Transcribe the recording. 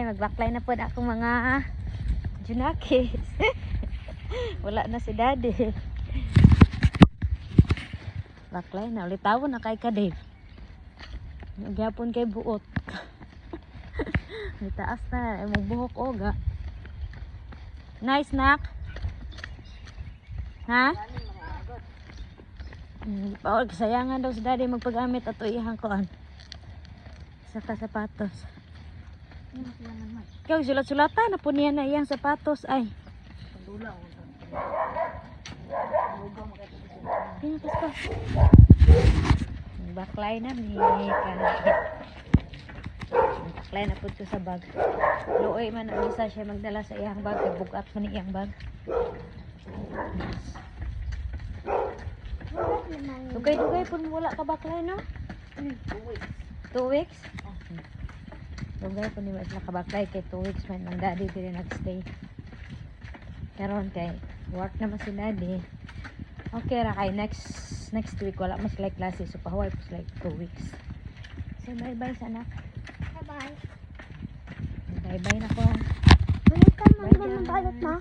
magbaklay na po akong mga junakis. Wala na si daddy. Baklay na ulit tawon na kay ka Dave. Nagyapon kay buot. May taas na ay magbuhok oga. Nice nak. Ha? Paul kasayangan daw si daddy magpagamit ato iyang kuan. Saka sapatos. Ikaw sulat-sulatan na po niya na iyang sapatos ay. Baklay na ni baklay na po sa bag. Luoy man ang isa siya magdala sa iyang bag kay bugat man iyang bag. Dugay-dugay po wala ka baklay no? 2 weeks? Dugay po ni mas nakabaklay kay 2 weeks man ang daddy dili nagstay. Karon kay work naman si daddy. Okay ra kay next week wala mas like classes so pahuway po like 2 weeks. So bye bye sa anak. Bye-bye. Bye bye na ko. Balik ka man balot na.